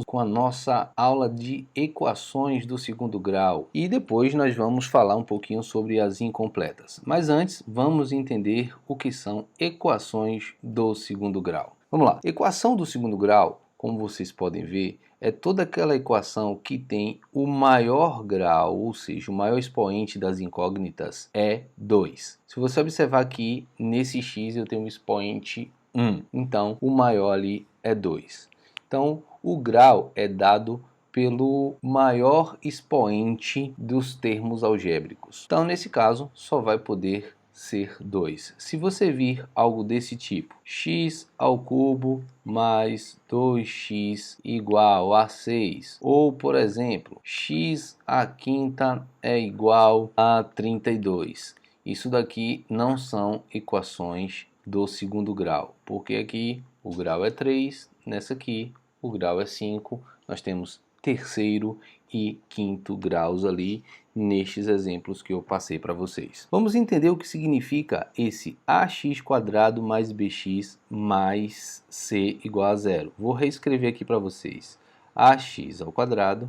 com a nossa aula de equações do segundo grau e depois nós vamos falar um pouquinho sobre as incompletas. Mas antes, vamos entender o que são equações do segundo grau. Vamos lá. Equação do segundo grau, como vocês podem ver, é toda aquela equação que tem o maior grau, ou seja, o maior expoente das incógnitas é 2. Se você observar aqui, nesse x eu tenho um expoente 1, então o maior ali é 2. Então o grau é dado pelo maior expoente dos termos algébricos. Então nesse caso só vai poder ser 2. Se você vir algo desse tipo, x ao cubo mais 2x igual a 6, ou por exemplo, x à quinta é igual a 32. Isso daqui não são equações do segundo grau, porque aqui o grau é 3, nessa aqui o grau é 5, nós temos terceiro e quinto graus ali nestes exemplos que eu passei para vocês. Vamos entender o que significa esse ax² mais bx mais c igual a zero. Vou reescrever aqui para vocês. Ax²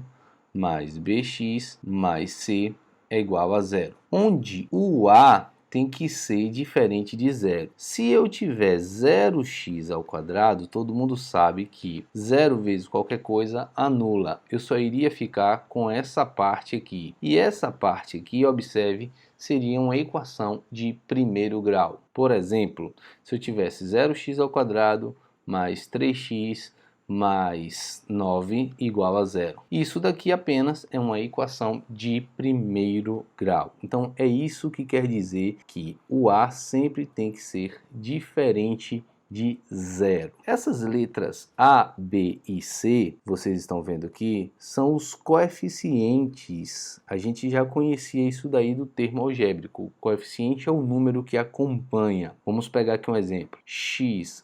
mais bx mais c é igual a zero, onde o a tem que ser diferente de zero. Se eu tiver 0x², todo mundo sabe que 0 vezes qualquer coisa anula. Eu só iria ficar com essa parte aqui. E essa parte aqui, observe, seria uma equação de primeiro grau. Por exemplo, se eu tivesse 0x² mais 3x mais 9 igual a zero. Isso daqui apenas é uma equação de primeiro grau. Então é isso que quer dizer que o a sempre tem que ser diferente de zero. Essas letras A, B e C, vocês estão vendo aqui, são os coeficientes. A gente já conhecia isso daí do termo algébrico. O coeficiente é o número que acompanha. Vamos pegar aqui um exemplo. x²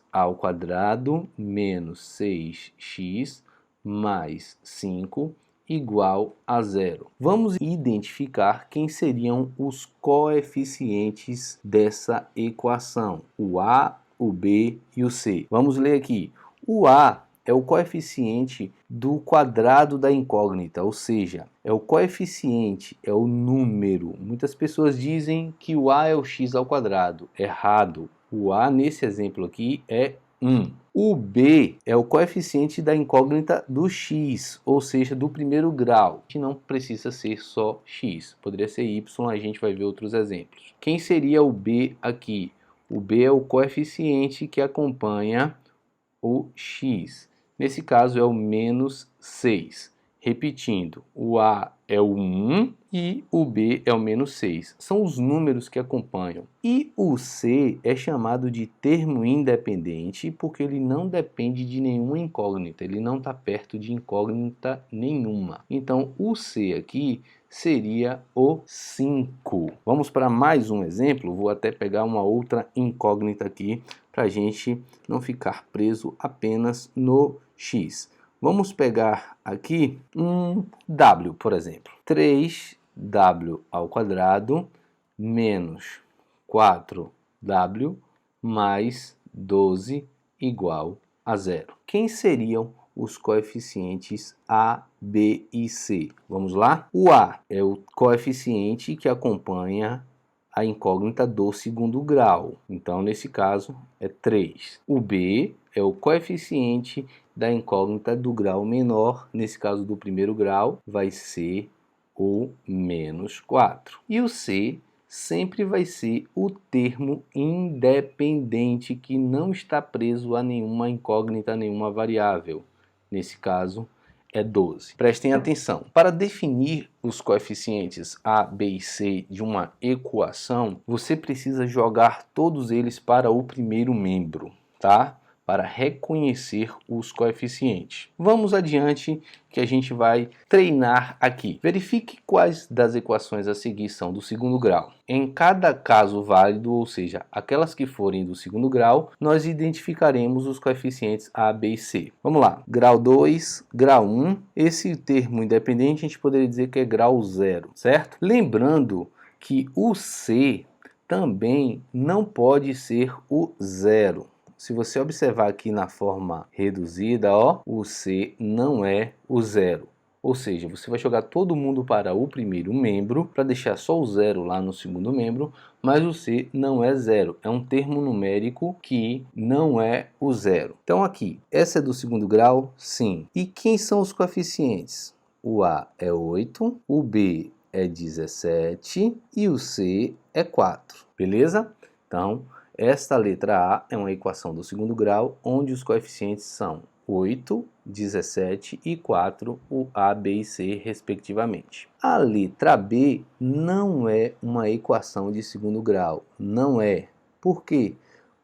menos 6x mais 5 igual a zero. Vamos identificar quem seriam os coeficientes dessa equação. O a, o b e o c. Vamos ler aqui. O a é o coeficiente do quadrado da incógnita, ou seja, é o coeficiente, é o número. Muitas pessoas dizem que o a é o x². Errado. O a nesse exemplo aqui é 1. O b é o coeficiente da incógnita do x, ou seja, do primeiro grau, que não precisa ser só x, poderia ser y, a gente vai ver outros exemplos. Quem seria o b aqui? O b é o coeficiente que acompanha o x. Nesse caso é o menos 6. Repetindo, o a é o 1 e o b é o menos 6. São os números que acompanham. E o c é chamado de termo independente porque ele não depende de nenhuma incógnita. Ele não está perto de incógnita nenhuma. Então, o c aqui seria o 5. Vamos para mais um exemplo. Vou até pegar uma outra incógnita aqui para a gente não ficar preso apenas no x. Vamos pegar aqui um w, por exemplo. 3w² menos 4w mais 12 igual a zero. Quem seriam os coeficientes a, b e c? Vamos lá? O a é o coeficiente que acompanha a incógnita do segundo grau. Então, nesse caso, é 3. O b é o coeficiente da incógnita do grau menor. Nesse caso, do primeiro grau, vai ser o menos 4. E o c sempre vai ser o termo independente que não está preso a nenhuma incógnita, a nenhuma variável. Nesse caso, é 12. Prestem atenção. Para definir os coeficientes a, b e c de uma equação, você precisa jogar todos eles para o primeiro membro, tá? Para reconhecer os coeficientes. Vamos adiante que a gente vai treinar aqui. Verifique quais das equações a seguir são do segundo grau. Em cada caso válido, ou seja, aquelas que forem do segundo grau, nós identificaremos os coeficientes a, b e c. Vamos lá. Grau 2, grau 1. Esse termo independente a gente poderia dizer que é grau 0, certo? Lembrando que o c também não pode ser o 0. Se você observar aqui na forma reduzida, ó, o C não é o zero. Ou seja, você vai jogar todo mundo para o primeiro membro, para deixar só o zero lá no segundo membro, mas o C não é zero. É um termo numérico que não é o zero. Então aqui, essa é do segundo grau? Sim. E quem são os coeficientes? O A é 8, o B é 17 e o C é 4. Beleza? Então, esta letra A é uma equação do segundo grau, onde os coeficientes são 8, 17 e 4, o A, B e C, respectivamente. A letra B não é uma equação de segundo grau. Não é. Por quê?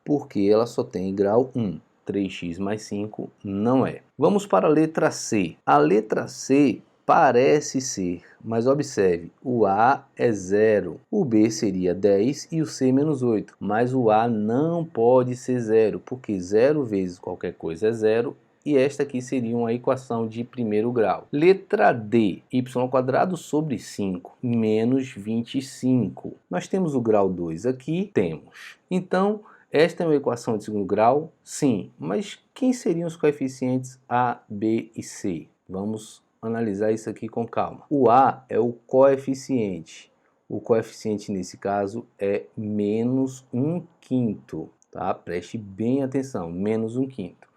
Porque ela só tem grau 1. 3x mais 5 não é. Vamos para a letra C. A letra C parece ser, mas observe, o A é 0, o B seria 10 e o C menos 8. Mas o A não pode ser 0, porque 0 vezes qualquer coisa é 0. E esta aqui seria uma equação de primeiro grau. Letra D, y² sobre 5 menos 25. Nós temos o grau 2 aqui? Temos. Então, esta é uma equação de segundo grau? Sim. Mas quem seriam os coeficientes A, B e C? Vamos analisar isso aqui com calma. O A é o coeficiente. O coeficiente nesse caso é menos 1/5. Tá? Preste bem atenção, menos 1/5.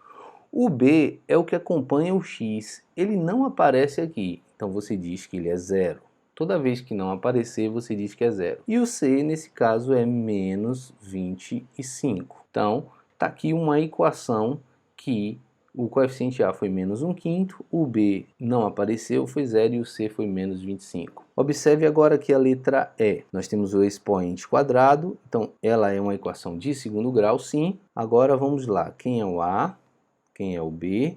O B é o que acompanha o x, ele não aparece aqui, então você diz que ele é 0. Toda vez que não aparecer, você diz que é 0. E o C, nesse caso, é menos 25. Então, está aqui uma equação que o coeficiente A foi menos 1/5, o B não apareceu, foi 0 e o C foi menos 25. Observe agora aqui a letra E. Nós temos o expoente quadrado, então ela é uma equação de segundo grau, sim. Agora vamos lá, quem é o A? Quem é o B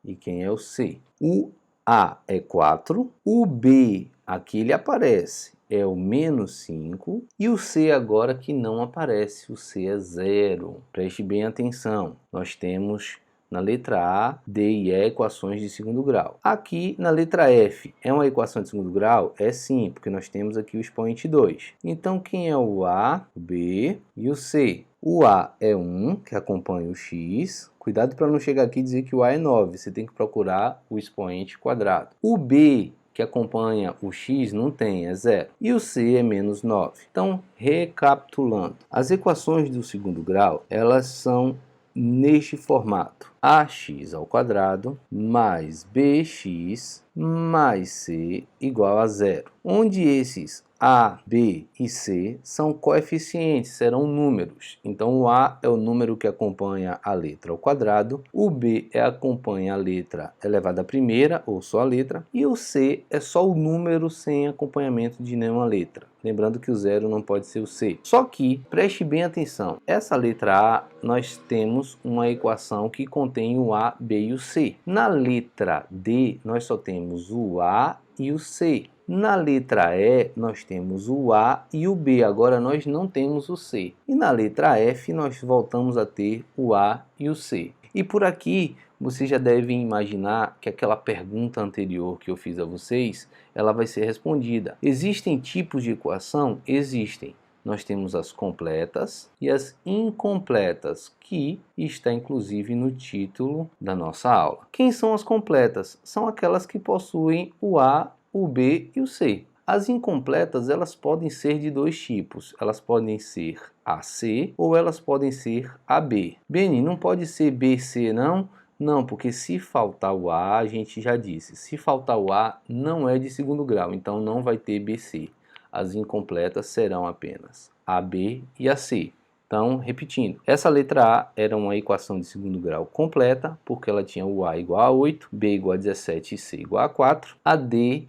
e quem é o C. O A é 4, o B, aqui ele aparece, é o menos 5, e o C agora que não aparece, o C é 0. Preste bem atenção, nós temos na letra A, D e E equações de segundo grau. Aqui na letra F, é uma equação de segundo grau? É sim, porque nós temos aqui o expoente 2. Então quem é o A, o B e o C? O A é 1, que acompanha o x. Cuidado para não chegar aqui e dizer que o A é 9. Você tem que procurar o expoente quadrado. O B, que acompanha o x, não tem, é 0. E o C é menos 9. Então, recapitulando. As equações do segundo grau, elas são neste formato. ax² mais bx mais c igual a 0. Onde esses A, B e C são coeficientes, serão números. Então o A é o número que acompanha a letra ao quadrado, o B acompanha a letra elevada à primeira, ou só a letra, e o C é só o número sem acompanhamento de nenhuma letra. Lembrando que o 0 não pode ser o C. Só que, preste bem atenção, essa letra A, nós temos uma equação que contém o A, B e o C. Na letra D, nós só temos o A e o C. Na letra E, nós temos o A e o B, agora nós não temos o C. E na letra F, nós voltamos a ter o A e o C. E por aqui, vocês já devem imaginar que aquela pergunta anterior que eu fiz a vocês, ela vai ser respondida. Existem tipos de equação? Existem. Nós temos as completas e as incompletas, que está inclusive no título da nossa aula. Quem são as completas? São aquelas que possuem o A, o B e o C. As incompletas, elas podem ser de dois tipos. Elas podem ser AC ou elas podem ser AB. Beni, não pode ser BC não? Não, porque se faltar o A, a gente já disse, se faltar o A, não é de segundo grau, então não vai ter BC. As incompletas serão apenas AB e AC. Então, repetindo, essa letra A era uma equação de segundo grau completa, porque ela tinha o A igual a 8, B igual a 17 e C igual a 4. A D,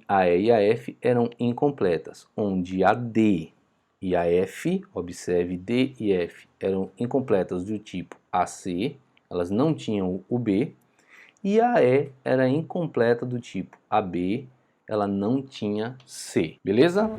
a E e a F eram incompletas, onde a D e a F, observe, D e F eram incompletas do tipo AC, elas não tinham o B, e a E era incompleta do tipo AB, ela não tinha C, beleza?